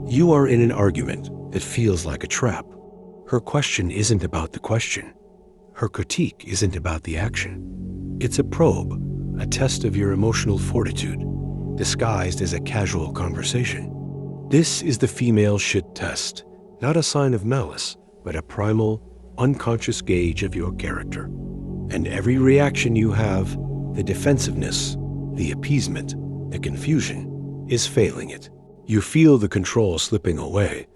You are in an argument that feels like a trap. Her question isn't about the question. Her critique isn't about the action. It's a probe, a test of your emotional fortitude, disguised as a casual conversation. This is the female shit test, not a sign of malice, but a primal, unconscious gauge of your character. And every reaction you have, the defensiveness, the appeasement, the confusion, is failing it. You feel the control slipping away,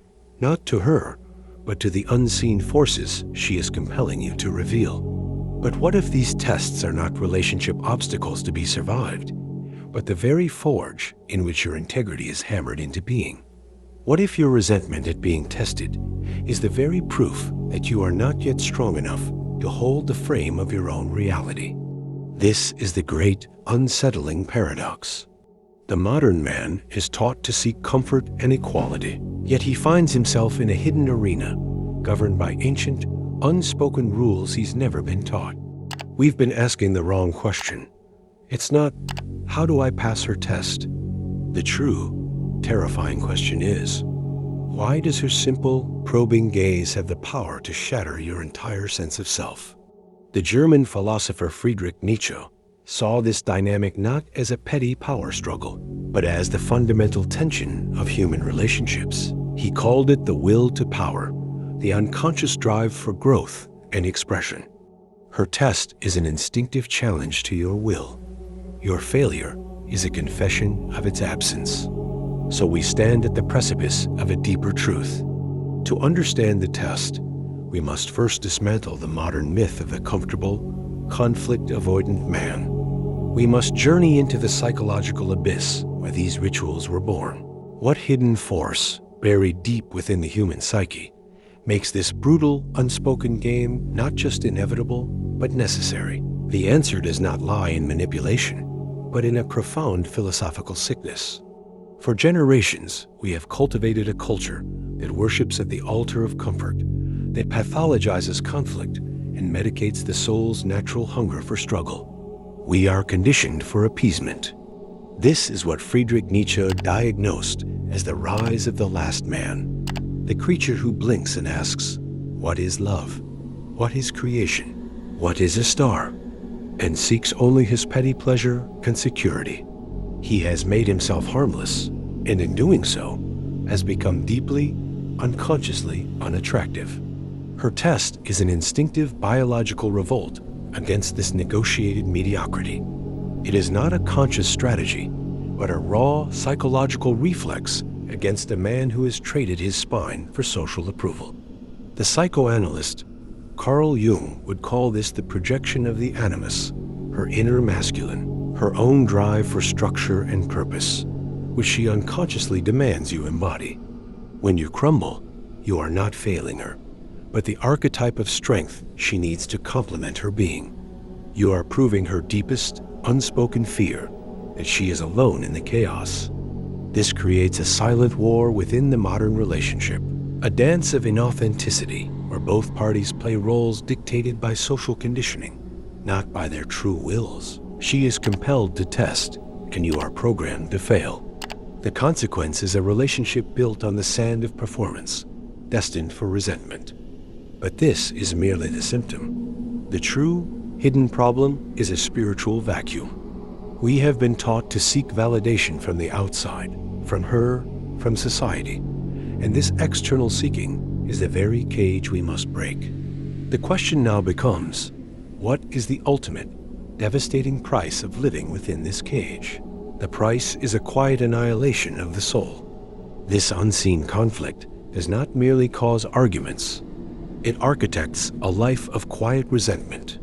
not to her, but to the unseen forces she is compelling you to reveal. But what if these tests are not relationship obstacles to be survived, but the very forge in which your integrity is hammered into being? What if your resentment at being tested is the very proof that you are not yet strong enough to hold the frame of your own reality? This is the great, unsettling paradox. The modern man is taught to seek comfort and equality, yet he finds himself in a hidden arena, governed by ancient, unspoken rules he's never been taught. We've been asking the wrong question. It's not, how do I pass her test? The true, terrifying question is, why does her simple, probing gaze have the power to shatter your entire sense of self? The German philosopher Friedrich Nietzsche saw this dynamic not as a petty power struggle, but as the fundamental tension of human relationships. He called it the will to power, the unconscious drive for growth and expression. Her test is an instinctive challenge to your will. Your failure is a confession of its absence. So we stand at the precipice of a deeper truth. To understand the test, we must first dismantle the modern myth of the comfortable, conflict-avoidant man. We must journey into the psychological abyss where these rituals were born. What hidden force, buried deep within the human psyche, makes this brutal, unspoken game not just inevitable, but necessary? The answer does not lie in manipulation, but in a profound philosophical sickness. For generations, we have cultivated a culture that worships at the altar of comfort, that pathologizes conflict and medicates the soul's natural hunger for struggle. We are conditioned for appeasement. This is what Friedrich Nietzsche diagnosed as the rise of the last man, the creature who blinks and asks, what is love? What is creation? What is a star? And seeks only his petty pleasure and security. He has made himself harmless, and in doing so, has become deeply, unconsciously unattractive. Her test is an instinctive biological revolt against this negotiated mediocrity. It is not a conscious strategy, but a raw psychological reflex against a man who has traded his spine for social approval. The psychoanalyst Carl Jung would call this the projection of the animus, her inner masculine, her own drive for structure and purpose, which she unconsciously demands you embody. When you crumble, you are not failing her, but the archetype of strength she needs to complement her being. You are proving her deepest, unspoken fear that she is alone in the chaos. This creates a silent war within the modern relationship, a dance of inauthenticity where both parties play roles dictated by social conditioning, not by their true wills. She is compelled to test, and you are programmed to fail. The consequence is a relationship built on the sand of performance, destined for resentment. But this is merely the symptom. The true, hidden problem is a spiritual vacuum. We have been taught to seek validation from the outside, from her, from society, and this external seeking is the very cage we must break. The question now becomes, what is the ultimate, devastating price of living within this cage? The price is a quiet annihilation of the soul. This unseen conflict does not merely cause arguments. It architects a life of quiet resentment.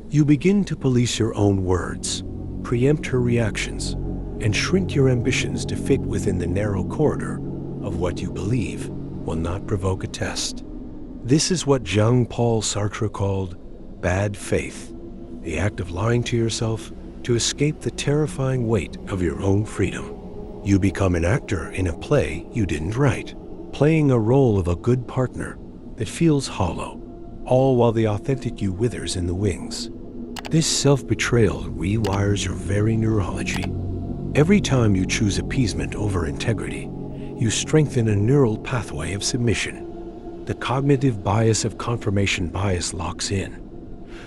You begin to police your own words, preempt her reactions, and shrink your ambitions to fit within the narrow corridor of what you believe will not provoke a test. This is what Jean-Paul Sartre called bad faith, the act of lying to yourself to escape the terrifying weight of your own freedom. You become an actor in a play you didn't write, playing a role of a good partner that feels hollow, all while the authentic you withers in the wings. This self-betrayal rewires your very neurology. Every time you choose appeasement over integrity, you strengthen a neural pathway of submission. The cognitive bias of confirmation bias locks in.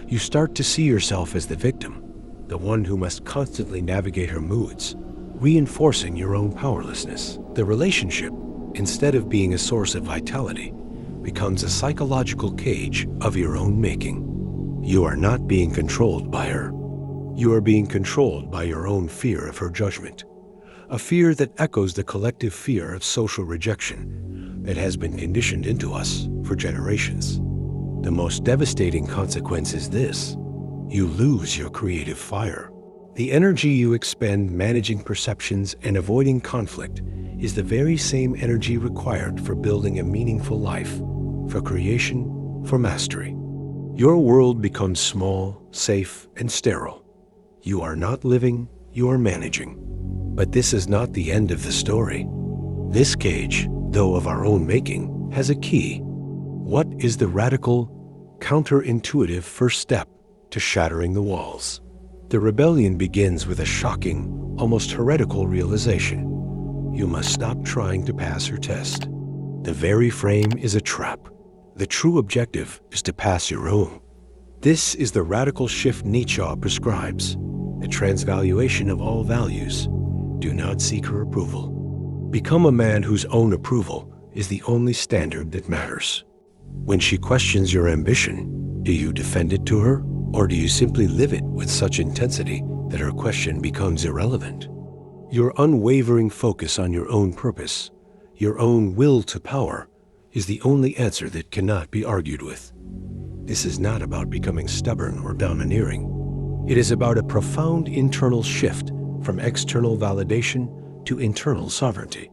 You start to see yourself as the victim, the one who must constantly navigate her moods, reinforcing your own powerlessness. The relationship, instead of being a source of vitality, becomes a psychological cage of your own making. You are not being controlled by her. You are being controlled by your own fear of her judgment, a fear that echoes the collective fear of social rejection that has been conditioned into us for generations. The most devastating consequence is this: you lose your creative fire. The energy you expend managing perceptions and avoiding conflict is the very same energy required for building a meaningful life, for creation, for mastery. Your world becomes small, safe, and sterile. You are not living, you are managing. But this is not the end of the story. This cage, though of our own making, has a key. What is the radical, counterintuitive first step to shattering the walls? The rebellion begins with a shocking, almost heretical realization. You must stop trying to pass her test. The very frame is a trap. The true objective is to pass your own. This is the radical shift Nietzsche prescribes, a transvaluation of all values. Do not seek her approval. Become a man whose own approval is the only standard that matters. When she questions your ambition, do you defend it to her, or do you simply live it with such intensity that her question becomes irrelevant? Your unwavering focus on your own purpose, your own will to power, is the only answer that cannot be argued with. This is not about becoming stubborn or domineering. It is about a profound internal shift from external validation to internal sovereignty.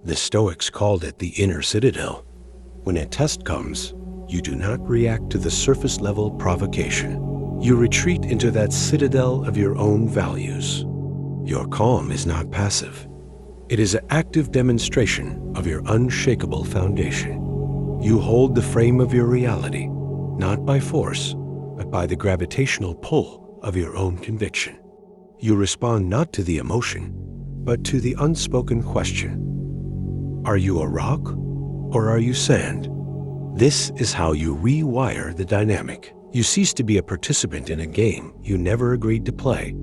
The Stoics called it the inner citadel. When a test comes, you do not react to the surface-level provocation. You retreat into that citadel of your own values. Your calm is not passive. It is an active demonstration of your unshakable foundation. You hold the frame of your reality, not by force, but by the gravitational pull of your own conviction. You respond not to the emotion, but to the unspoken question. Are you a rock, or are you sand? This is how you rewire the dynamic. You cease to be a participant in a game you never agreed to play.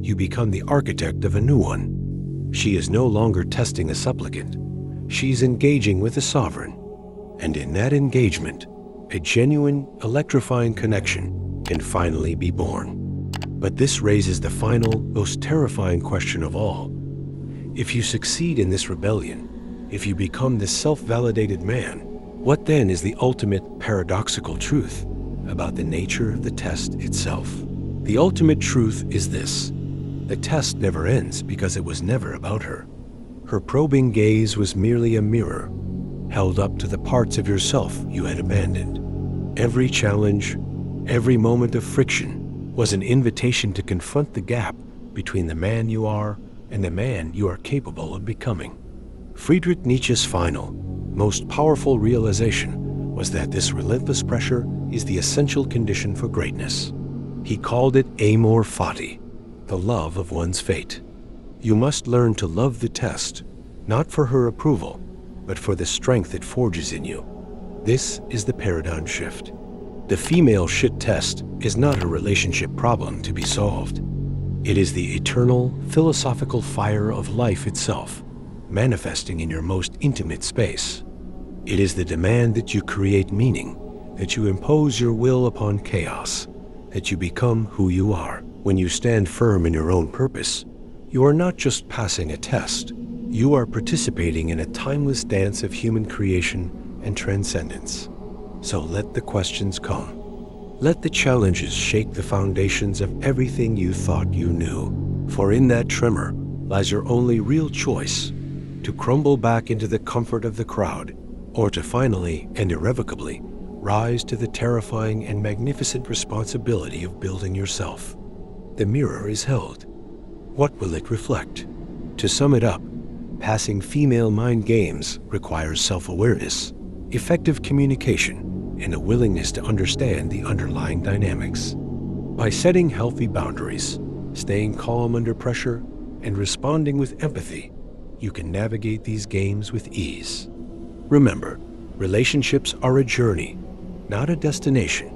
You become the architect of a new one. She is no longer testing a supplicant. She's engaging with a sovereign. And in that engagement, a genuine, electrifying connection can finally be born. But this raises the final, most terrifying question of all. If you succeed in this rebellion, if you become this self-validated man, what then is the ultimate paradoxical truth about the nature of the test itself? The ultimate truth is this: the test never ends because it was never about her. Her probing gaze was merely a mirror, held up to the parts of yourself you had abandoned. Every challenge, every moment of friction was an invitation to confront the gap between the man you are and the man you are capable of becoming. Friedrich Nietzsche's final, most powerful realization was that this relentless pressure is the essential condition for greatness. He called it amor fati, the love of one's fate. You must learn to love the test, not for her approval, but for the strength it forges in you. This is the paradigm shift. The female shit test is not a relationship problem to be solved. It is the eternal, philosophical fire of life itself, manifesting in your most intimate space. It is the demand that you create meaning, that you impose your will upon chaos, that you become who you are. When you stand firm in your own purpose, you are not just passing a test. You are participating in a timeless dance of human creation and transcendence. So let the questions come. Let the challenges shake the foundations of everything you thought you knew. For in that tremor lies your only real choice: to crumble back into the comfort of the crowd, or to finally and irrevocably rise to the terrifying and magnificent responsibility of building yourself. The mirror is held. What will it reflect? To sum it up, passing female mind games requires self-awareness, effective communication, and a willingness to understand the underlying dynamics. By setting healthy boundaries, staying calm under pressure, and responding with empathy, you can navigate these games with ease. Remember, relationships are a journey, not a destination.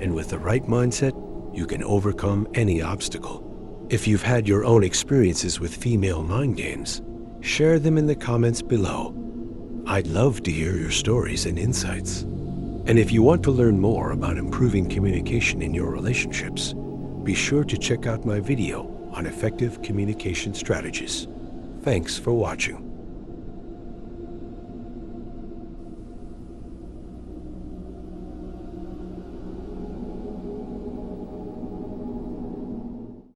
And with the right mindset, you can overcome any obstacle. If you've had your own experiences with female mind games, share them in the comments below. I'd love to hear your stories and insights. And if you want to learn more about improving communication in your relationships, be sure to check out my video on effective communication strategies. Thanks for watching.